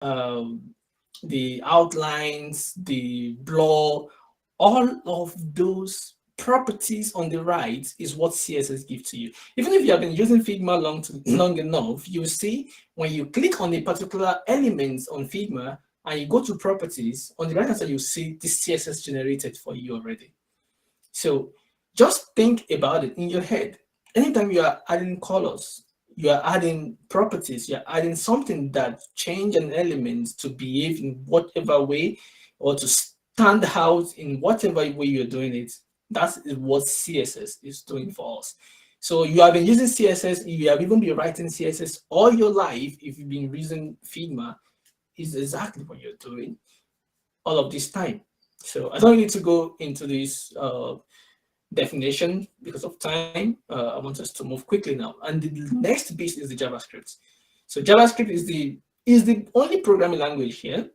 um, the outlines, the blur, all of those properties on the right is what CSS gives to you. Even if you have been using Figma long enough, you see when you click on a particular element on Figma and you go to properties, on the right hand side, you see this CSS generated for you already. So just think about it in your head. Anytime you are adding colors, you are adding properties, you're adding something that change an element to behave in whatever way or to stand out in whatever way you're doing it. That is what CSS is doing for us. So you have been using CSS, you have even been writing CSS all your life. If you've been using Figma, is exactly what you're doing all of this time. So I don't need to go into this definition because of time. I want us to move quickly now. And the next piece is the JavaScript. So JavaScript is the only programming language here.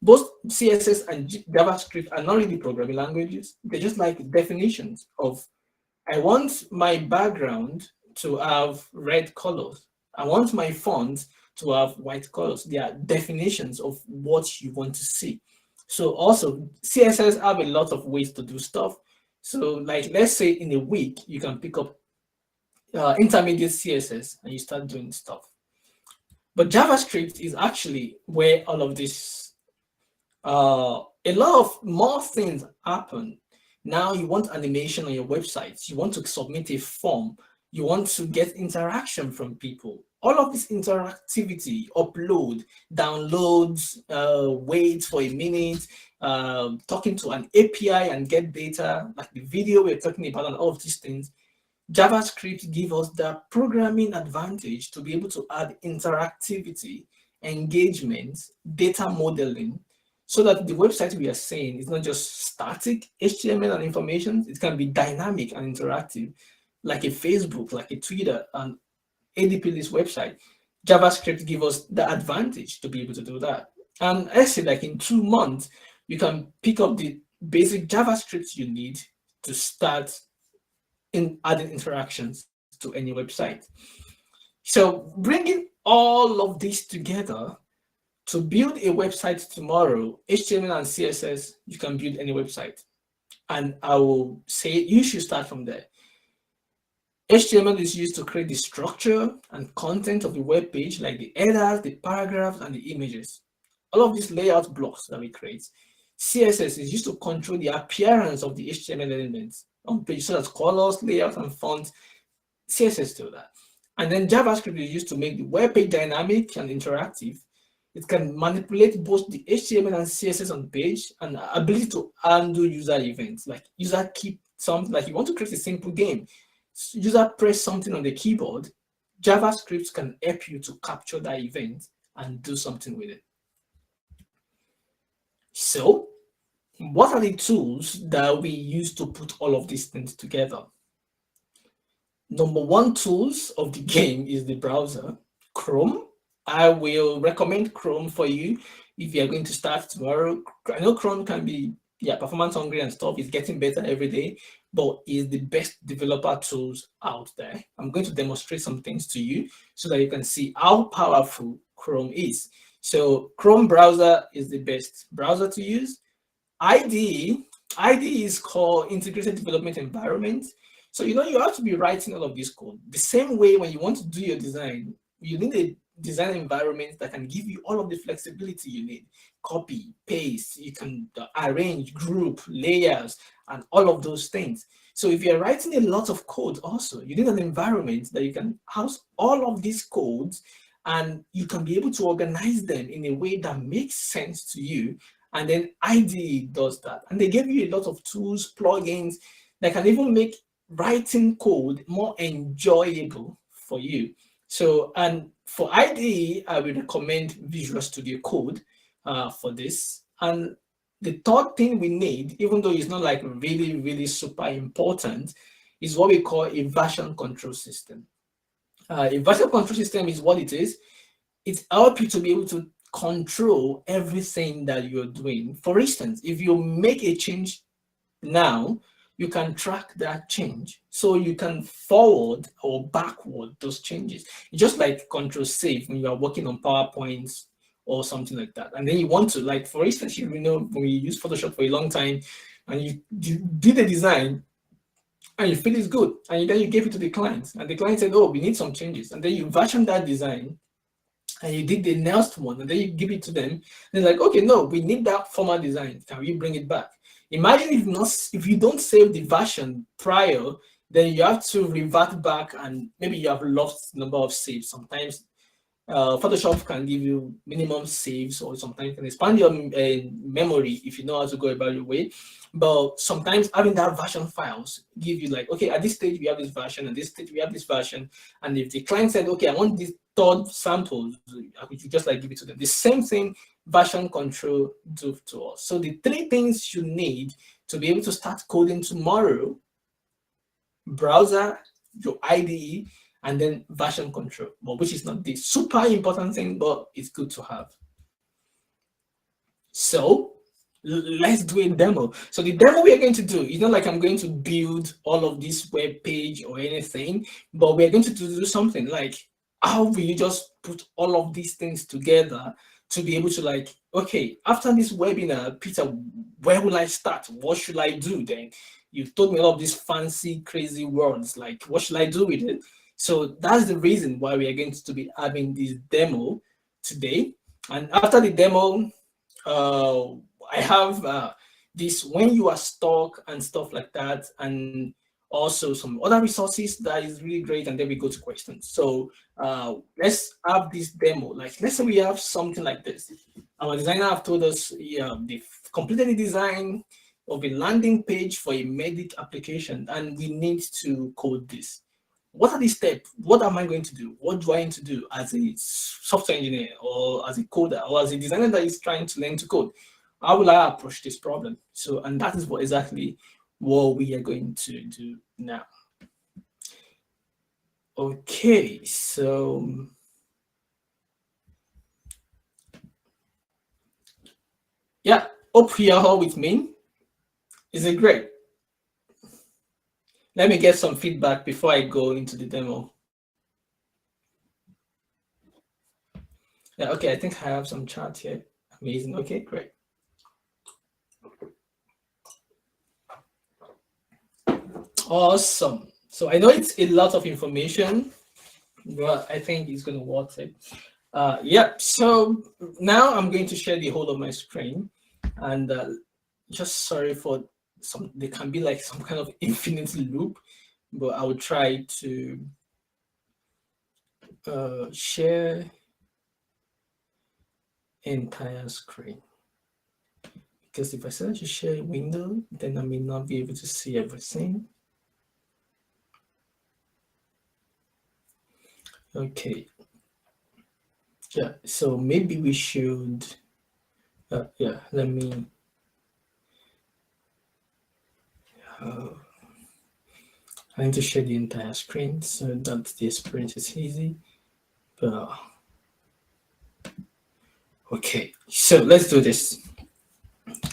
Both CSS and JavaScript are not really programming languages. They're just like definitions of, I want my background to have red colors. I want my font to have white colors. They are definitions of what you want to see. So also CSS have a lot of ways to do stuff. So like, let's say in a week, you can pick up intermediate CSS and you start doing stuff. But JavaScript is actually where all of this, a lot of more things happen. Now you want animation on your website, you want to submit a form, you want to get interaction from people. All of this interactivity, upload, downloads, wait for a minute, talking to an API and get data, like the video we're talking about and all of these things. JavaScript gives us the programming advantage to be able to add interactivity, engagement, data modeling, so that the website we are seeing is not just static HTML and information, it can be dynamic and interactive, like a Facebook, like a Twitter, and ADP list website. JavaScript gives us the advantage to be able to do that. And actually, like in 2 months, you can pick up the basic JavaScript you need to start in adding interactions to any website. So bringing all of this together to build a website tomorrow, HTML and CSS, you can build any website. And I will say you should start from there. HTML is used to create the structure and content of the web page, like the headers, the paragraphs, and the images. All of these layout blocks that we create. CSS is used to control the appearance of the HTML elements on page, so that colors, layout, and font. CSS do that. And then JavaScript is used to make the web page dynamic and interactive. It can manipulate both the HTML and CSS on the page, and ability to handle user events, like user keep something, like you want to create a simple game. User press something on the keyboard, JavaScript can help you to capture that event and do something with it. So, what are the tools that we use to put all of these things together? Number one tools of the game is the browser, Chrome. I will recommend Chrome for you if you're going to start tomorrow. I know Chrome can be performance hungry and stuff. It's getting better every day, but is the best developer tools out there. I'm going to demonstrate some things to you so that you can see how powerful Chrome is. So Chrome browser is the best browser to use. IDE is called Integrated Development Environment. So you have to be writing all of this code. The same way when you want to do your design, you need a design environment that can give you all of the flexibility you need. Copy, paste, you can arrange, group, layers, and all of those things. So if you're writing a lot of code also, you need an environment that you can house all of these codes and you can be able to organize them in a way that makes sense to you. And then IDE does that. And they give you a lot of tools, plugins that can even make writing code more enjoyable for you. So, and for IDE, I would recommend Visual Studio Code for this. And the third thing we need, even though it's not like really, really super important, is what we call a version control system. A version control system is what it is. It helps you to be able to control everything that you're doing. For instance, if you make a change now, you can track that change. So you can forward or backward those changes. It's just like Control Save when you are working on PowerPoints or something like that. And then you want to, like, for instance, you know, when you use Photoshop for a long time and you did a design and you feel it's good, and then you gave it to the client, and the client said, "Oh, we need some changes," and then you version that design and you did the next one, and then you give it to them. They're like, "Okay, no, we need that former design. Can you bring it back?" Imagine if you don't save the version prior, then you have to revert back, and maybe you have lost number of saves. Sometimes Photoshop can give you minimum saves, or sometimes can expand your memory if you know how to go about your way. But sometimes having that version files give you like, okay, at this stage we have this version, at this stage we have this version, and if the client said, okay, I want this third samples, I could just like give it to them. The same thing version control do to us. So the three things you need to be able to start coding tomorrow: browser, your IDE, and then version control, but which is not the super important thing, but it's good to have. So let's do a demo. So the demo we are going to do, it's not like I'm going to build all of this web page or anything, but we're going to do something like, how will you just put all of these things together to be able to like, okay, after this webinar, Peter, where will I start? What should I do then? You've told me all of these fancy, crazy words, like what should I do with it? So that's the reason why we are going to be having this demo today. And after the demo, I have this when you are stuck and stuff like that, and also some other resources that is really great, and then we go to questions. So let's have this demo. Like, let's say we have something like this. Our designer have told us, yeah, they've completed the design of a landing page for a medic application, and we need to code this. What are the steps? What am I going to do? What do I need to do as a software engineer, or as a coder, or as a designer that is trying to learn to code? How will I approach this problem? So, and that is what exactly what we are going to do now. Okay, so yeah, hope you are all with me. Is it great? Let me get some feedback before I go into the demo. Yeah, okay, I think I have some chat here. Amazing. Okay, great. Awesome. So I know it's a lot of information, but I think it's going to worth it. Yeah, so now I'm going to share the whole of my screen, and just sorry for some, there can be like some kind of infinite loop, but I will try to share entire screen, because if I start to share a window, then I may not be able to see everything. Okay. Yeah, so maybe we should, yeah, let me, I need to share the entire screen so that the experience is easy. But, okay, so let's do this.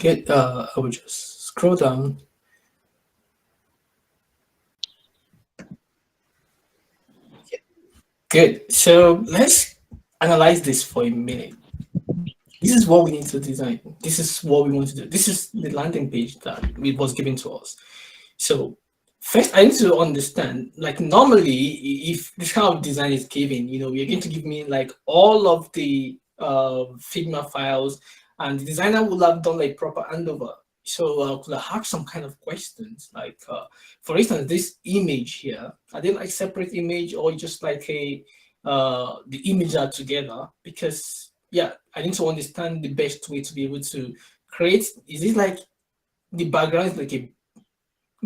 I will just scroll down. Good, so let's analyze this for a minute. This is what we need to design. This is what we want to do. This is the landing page that it was given to us. So first, I need to understand, like normally, if this kind of design is given, you know, you're going to give me like all of the Figma files, and the designer will have done like proper handover. So could I have some kind of questions, like, for instance, this image here, are they like separate image, or just like a the image are together? Because yeah, I need to understand the best way to be able to create. Is it like the background is like a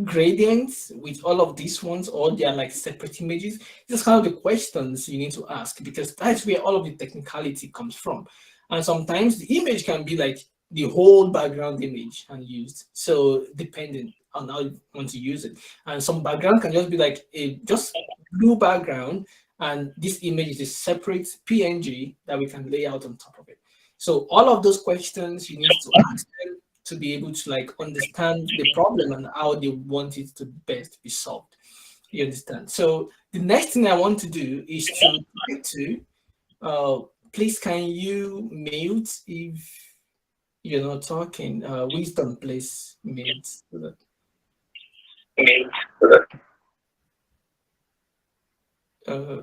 gradients with all of these ones, or they are like separate images? These are kind of the questions you need to ask, because that's where all of the technicality comes from. And sometimes the image can be like the whole background image and used, so depending on how you want to use it. And some background can just be like a just blue background, and this image is a separate PNG that we can lay out on top of it. So all of those questions you need to ask them to be able to like understand the problem and how they want it to best be solved. You understand? So the next thing I want to do is to try to please can you mute if you're not talking? Wisdom, please mute. So that, uh,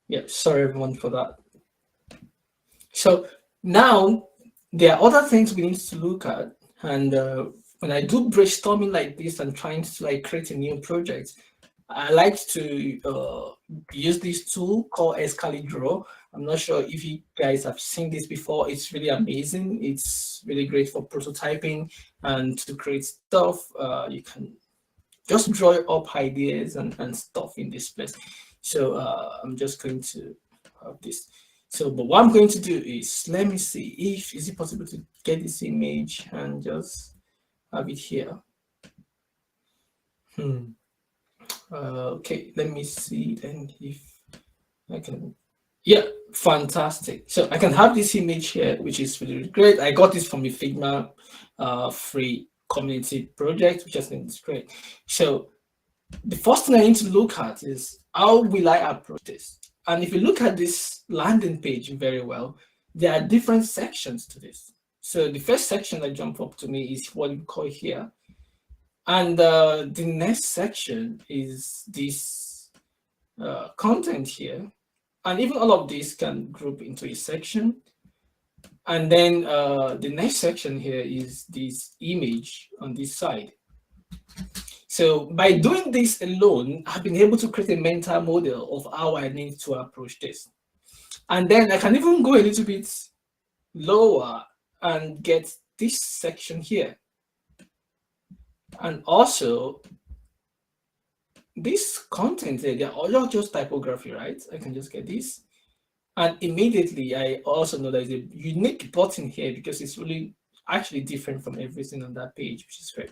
yeah, sorry everyone for that. So now there are other things we need to look at, and when I do brainstorming like this and trying to like create a new project, I like to use this tool called Draw. I'm not sure if you guys have seen this before. It's really amazing. It's really great for prototyping and to create stuff. You can just draw up ideas and stuff in this place. So I'm just going to have this. So, but what I'm going to do is, let me see if is it possible to get this image and just have it here. Okay, let me see then if I can. Yeah, fantastic. So I can have this image here, which is really great. I got this from the Figma free community project, which I think is great. So the first thing I need to look at is how will I approach this? And if you look at this landing page very well, there are different sections to this. So the first section that jump up to me is what we call here. And the next section is this content here. And even all of this can group into a section. And then the next section here is this image on this side. So by doing this alone, I've been able to create a mental model of how I need to approach this. And then I can even go a little bit lower and get this section here. And also this content here, they're all just typography, right? I can just get this. And immediately I also know there's a unique button here because it's really actually different from everything on that page, which is great.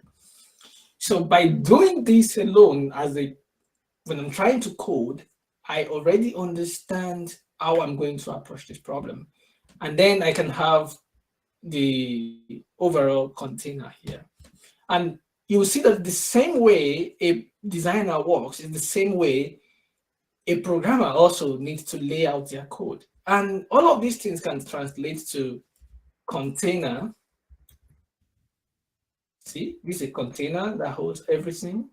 So by doing this alone, when I'm trying to code, I already understand how I'm going to approach this problem. And then I can have the overall container here. And you will see that the same way a designer works is the same way a programmer also needs to lay out their code. And all of these things can translate to container. See, this is a container that holds everything.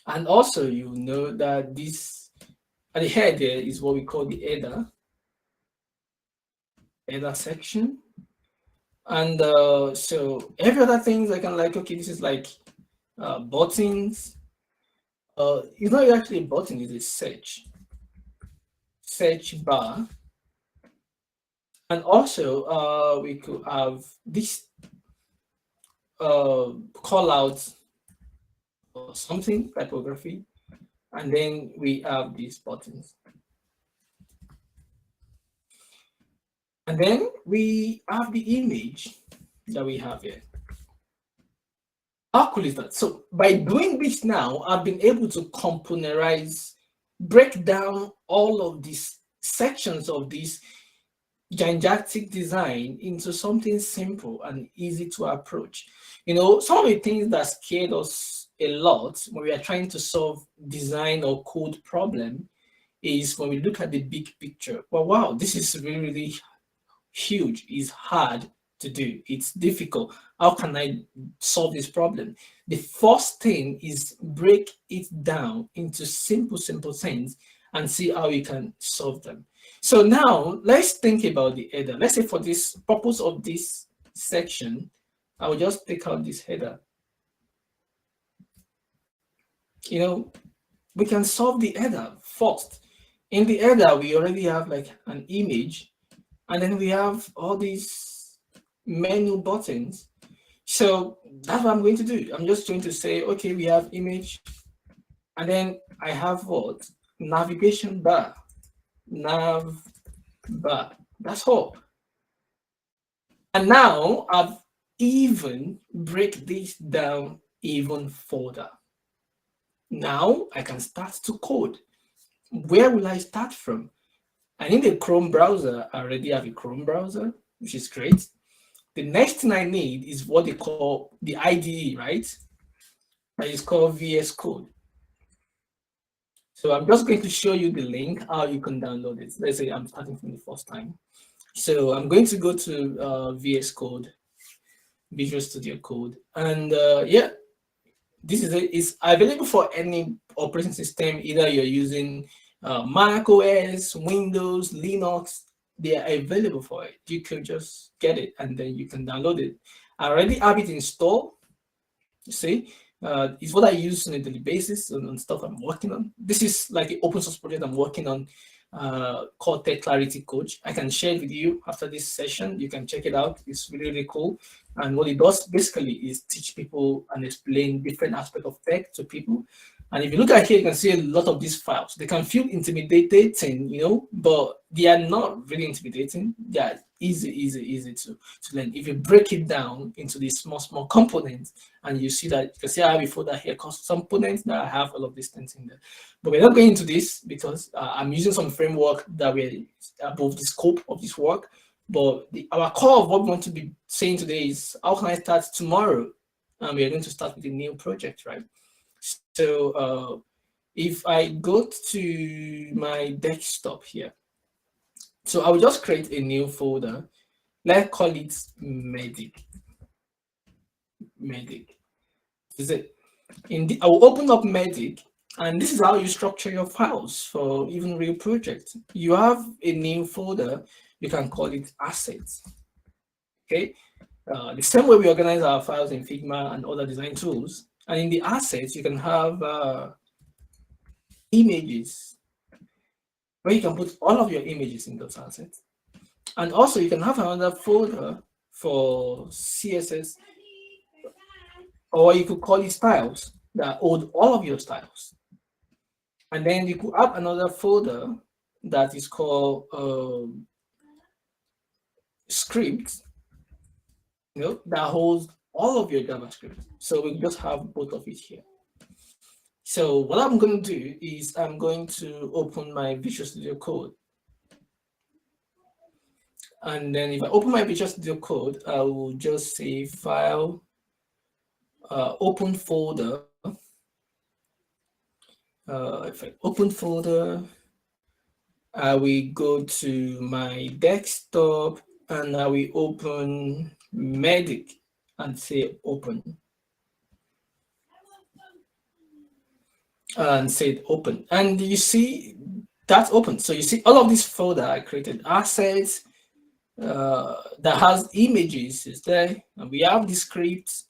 And also, you know that this at the head there is what we call the header section. And so every other things I can like, okay, this is like buttons. It's not actually a button, it's a search bar. And also we could have this call out or something, typography, and then we have these buttons. And then we have the image that we have here. How cool is that? So by doing this now, I've been able to componentize, break down all of these sections of this gigantic design into something simple and easy to approach. You know, some of the things that scared us a lot when we are trying to solve design or code problem is when we look at the big picture. Well, wow, this is really, really huge. It's hard to do. It's difficult. How can I solve this problem? The first thing is break it down into simple things and see how you can solve them. So now let's think about the header. Let's say for this purpose of this section, I will just take out this header. You know, we can solve the header first. In the header, we already have like an image, and then we have all these menu buttons. So that's what I'm going to do. I'm just going to say, okay, we have image, and then I have what? Navigation bar. Nav bar. That's all. And now I've even break this down even further. Now I can start to code. Where will I start from? I need a Chrome browser. I already have a Chrome browser, which is great. The next thing I need is what they call the IDE, right? That is called VS Code. So I'm just going to show you the link how you can download it. Let's say I'm starting from the first time. So I'm going to go to VS Code, Visual Studio Code, and yeah, this is available for any operating system. Either you're using Mac OS, Windows, Linux, they are available for it. You can just get it and then you can download it. I already have it installed. You see, it's what I use on a daily basis on stuff I'm working on. This is like an open source project I'm working on called Tech Clarity Coach. I can share it with you after this session. You can check it out. It's really, really cool. And what it does basically is teach people and explain different aspects of tech to people. And if you look at here, you can see a lot of these files. They can feel intimidating, but they are not really intimidating. They are easy to learn. If you break it down into these small components, and you see that, you can see I have a folder here called components that I have all of these things in there. But we're not going into this because I'm using some framework that we're above the scope of this work. But our core of what we want to be saying today is how can I start tomorrow? And we are going to start with a new project, right? So if I go to my desktop here, so I will just create a new folder. Let's call it Medic. Is it? I will open up Medic, and this is how you structure your files for even real projects. You have a new folder. You can call it assets. Okay. The same way we organize our files in Figma and other design tools. And in the assets, you can have images, where you can put all of your images in those assets. And also you can have another folder for CSS, or you could call it styles that hold all of your styles. And then you could have another folder that is called scripts, that holds all of your JavaScript. So we just have both of it here. So what I'm going to do is I'm going to open my Visual Studio Code. And then if I open my Visual Studio Code, I will just say File, Open Folder. If I open folder, I will go to my desktop and I will open Medic and say Open. And say Open. And you see that's open. So you see all of this folder I created, assets, that has images is there, and we have the script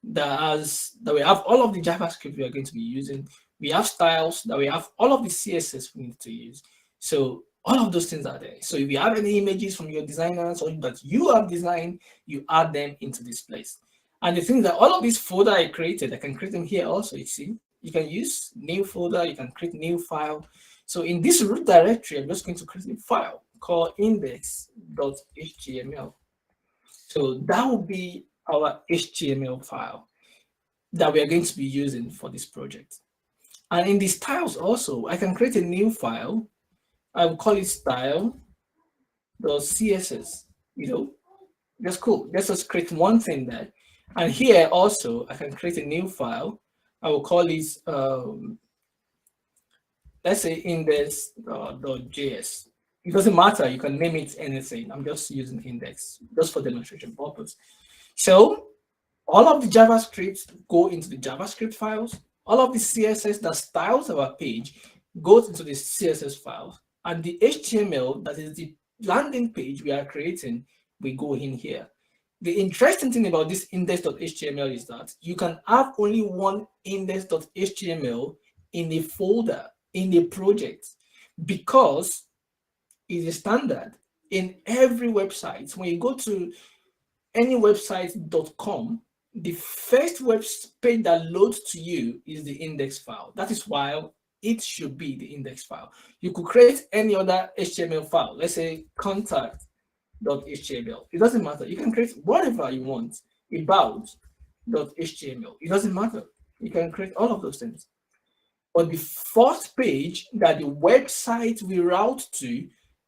that we have all of the JavaScript we are going to be using. We have styles, that we have all of the CSS we need to use. So all of those things are there. So if you have any images from your designers or that you have designed, you add them into this place. And the thing that all of this folder I created, I can create them here also. You see, you can use new folder, you can create new file. So in this root directory, I'm just going to create a file called index.html. So that will be our HTML file that we are going to be using for this project. And in the styles also, I can create a new file. I will call it style.css. That's cool. Let's just create one thing there. And here also, I can create a new file. I will call it, let's say index.js. It doesn't matter. You can name it anything. I'm just using index just for demonstration purpose. So all of the JavaScript go into the JavaScript files. All of the CSS that styles our page goes into the CSS files. And the HTML, that is the landing page we are creating, we go in here. The interesting thing about this index.html is that you can have only one index.html in a folder, in a project, because it's a standard in every website. When you go to any website.com, the first web page that loads to you is the index file. That is why it should be the index file. You could create any other HTML file, let's say contact.html. It doesn't matter. You can create whatever you want, about.html. It doesn't matter. You can create all of those things. But the first page that the website will route to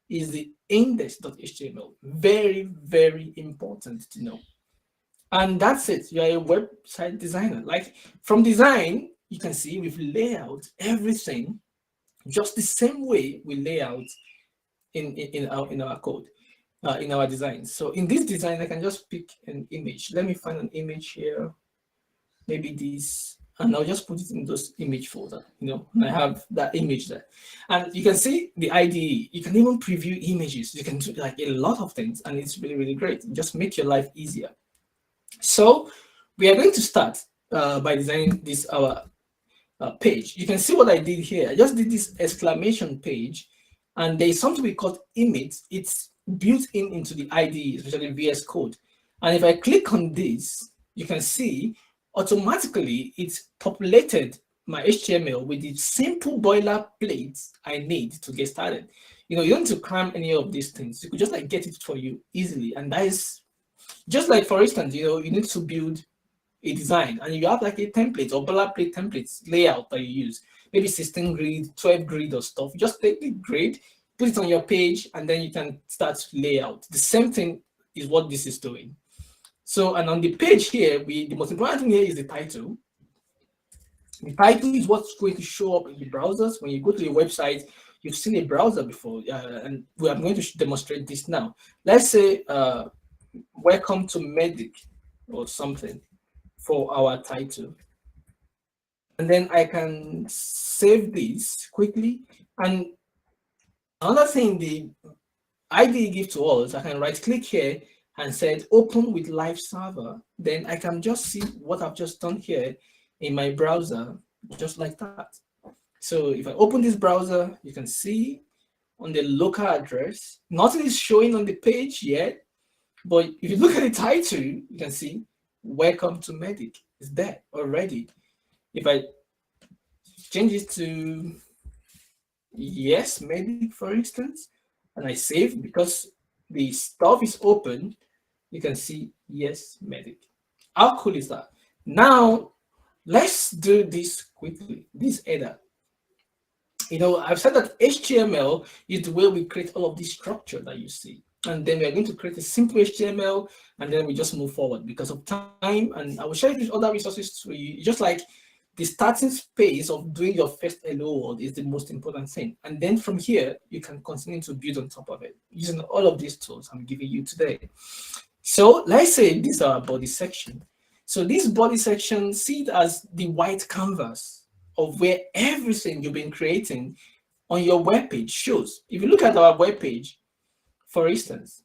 is the index.html. Very, very important to know. And that's it. You're a website designer. Like from design, you can see we've laid out everything just the same way we lay out in our code, in our design. So in this design, I can just pick an image. Let me find an image here. Maybe this, and I'll just put it in those image folder, and I have that image there. And you can see the IDE. You can even preview images. You can do like a lot of things, and it's really, really great. Just make your life easier. So we are going to start by designing this our page. You can see what I did here. I just did this exclamation page, and there's something we call image. It's built into the IDE, especially VS Code. And if I click on this, you can see automatically it's populated my HTML with the simple boilerplate I need to get started. You don't need to cram any of these things. You could just like get it for you easily. And that is just like, for instance, you need to build a design and you have like a template or boilerplate templates layout that you use, maybe 16 grid, 12 grid or stuff. You just take the grid, put it on your page, and then you can start layout. The same thing is what this is doing. So, and on the page here, the most important thing here is the title. The title is what's going to show up in the browsers. When you go to the website, you've seen a browser before, and I'm going to demonstrate this now. Let's say, welcome to Medic or something for our title. And then I can save this quickly. And another thing the IDE gives to us, I can right click here and say open with live server. Then I can just see what I've just done here in my browser, just like that. So if I open this browser, you can see on the local address, nothing is showing on the page yet. But if you look at the title, you can see welcome to Medic. It's there already. If I change it to yes, Medic, for instance, and I save, because the stuff is open, you can see yes, Medic. How cool is that? Now, let's do this quickly, this header. I've said that HTML is the way we create all of this structure that you see. And then we're going to create a simple HTML, and then we just move forward because of time. And I will share these other resources to you. Just like the starting space of doing your first hello world is the most important thing. And then from here, you can continue to build on top of it using all of these tools I'm giving you today. So let's say this is our body section. So this body section, see it as the white canvas of where everything you've been creating on your web page shows. If you look at our web page, for instance,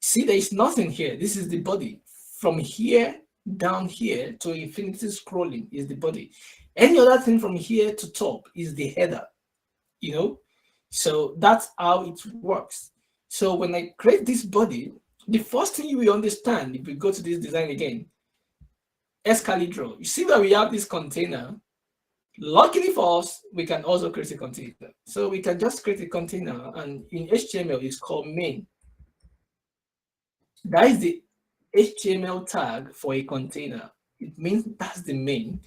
see there is nothing here. This is the body. From here down here to infinity scrolling is the body. Any other thing from here to top is the header, So that's how it works. So when I create this body, the first thing you will understand, if we go to this design again, Escalidro, you see that we have this container. Luckily for us, we can also create a container. So we can just create a container, and in HTML, it's called main. That is the HTML tag for a container. It means that's the main.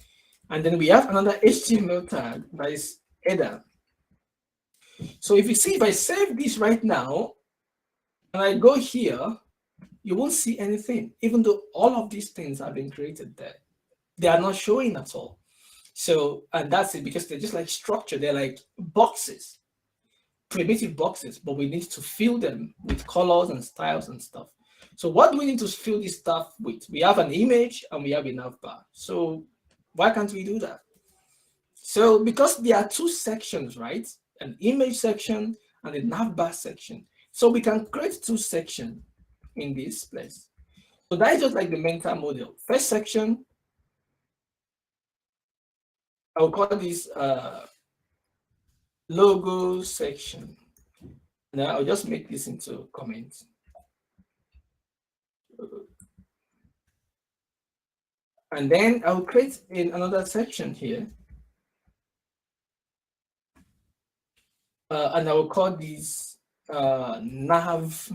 And then we have another HTML tag that is header. So if you see, if I save this right now, and I go here, you won't see anything, even though all of these things have been created there. They are not showing at all. So, and that's it, because they're just like structure. They're like boxes, primitive boxes, but we need to fill them with colors and styles and stuff. So what do we need to fill this stuff with? We have an image and we have a navbar. So why can't we do that? So because there are two sections, right? An image section and a navbar section. So we can create two sections in this place. So that is just like the mental model. First section, I'll call this logo section. Now I'll just make this into comments. And then I'll create another section here. And I will call this nav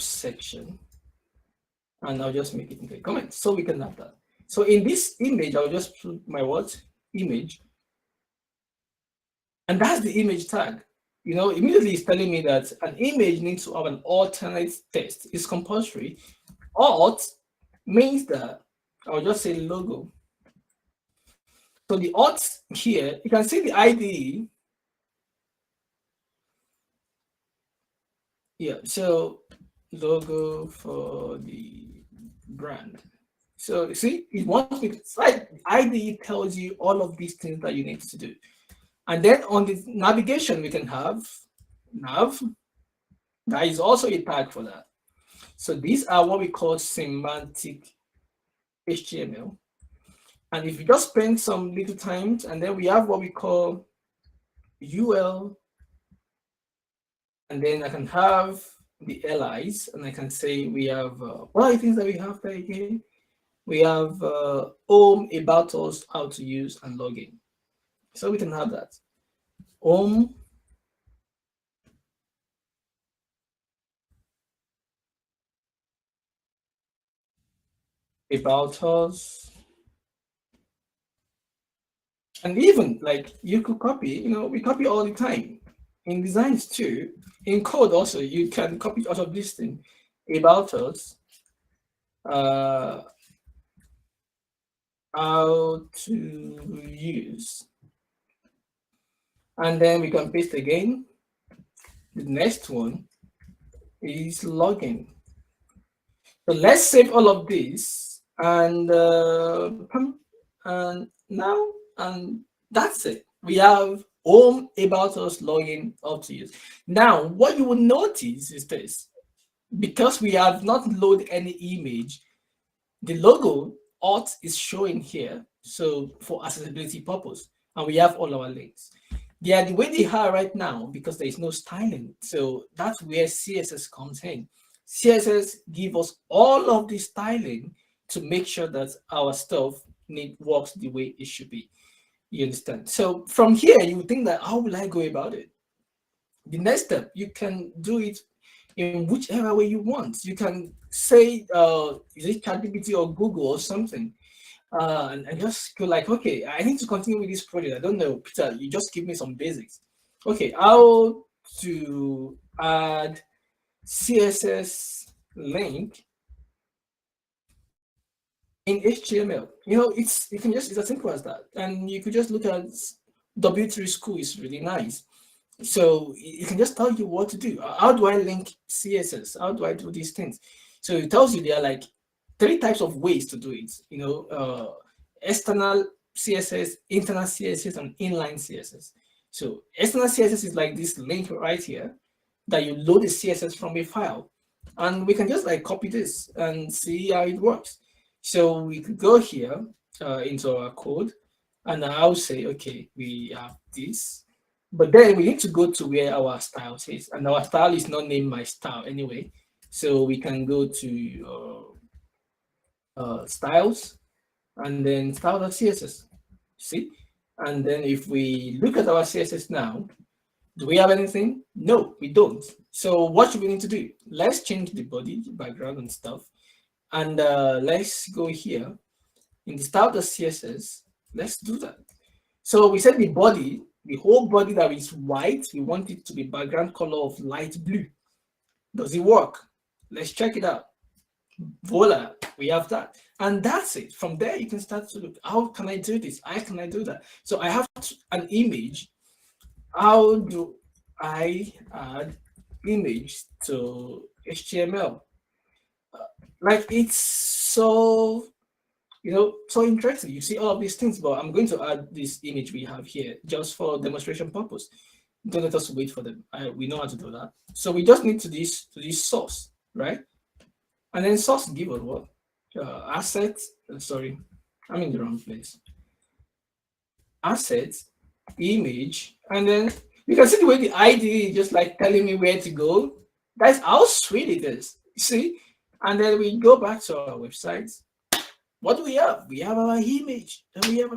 section. And I'll just make it into a comment so we can have that. So in this image, I'll just put my image. And that's the image tag. Immediately it's telling me that an image needs to have an alternate text. It's compulsory. Alt means that I'll just say logo. So the alt here, you can see the IDE. Yeah, so logo for the brand. So you see, it wants me to, it's like IDE tells you all of these things that you need to do. And then on the navigation, we can have nav. That is also a tag for that. So these are what we call semantic HTML. And if you just spend some little time, and then we have what we call UL, and then I can have the LIs, and I can say we have, what are the things that we have there again? We have home, about us, how to use, and login. So we can have that. Home, about us, and even like you could copy, we copy all the time in designs too. In code also, you can copy out of this thing about us, how to use, and then we can paste again. The next one is login. So let's save all of this, and now, and that's it. We have home, about us, login, up to use. Now, what you will notice is this: because we have not loaded any image, the logo alt is showing here. So for accessibility purpose, and we have all our links. They are the way they are right now because there is no styling. So that's where CSS comes in. CSS give us all of the styling to make sure that our stuff works the way it should be. You understand? So from here, you think that how will I go about it? The next step, you can do it in whichever way you want. You can say, is it ChatGPT or Google or something? And just go like, okay, I need to continue with this project. I don't know, Peter, you just give me some basics. Okay, how to add CSS link in HTML. It's as simple as that. And you could just look at W3 School is really nice. So it can just tell you what to do. How do I link CSS? How do I do these things? So it tells you there are like 3 types of ways to do it. External CSS, internal CSS, and inline CSS. So external CSS is like this link right here that you load the CSS from a file. And we can just like copy this and see how it works. So we could go here into our code, and I'll say, okay, we have this. But then we need to go to where our style is, and our style is not named my style anyway. So we can go to styles, and then style.css. See? And then if we look at our CSS now, do we have anything? No, we don't. So what should we need to do? Let's change the body, background, and stuff. And let's go here in the style.css. Let's do that. So we said the body, the whole body that is white, we want it to be background color of light blue. Does it work? Let's check it out. Voila, we have that. And that's it. From there, you can start to look, how can I do this? How can I do that? So I have an image. How do I add image to HTML? Like it's so, so interesting. You see all of these things, but I'm going to add this image we have here just for demonstration purpose. Don't let us wait for them. We know how to do that. So we just need to this source, right? And then source give us what? Assets. Sorry, I'm in the wrong place. Assets, image, and then you can see the way the ID is just like telling me where to go. That's how sweet it is. You see? And then we go back to our website. What do we have? We have our image. Then we have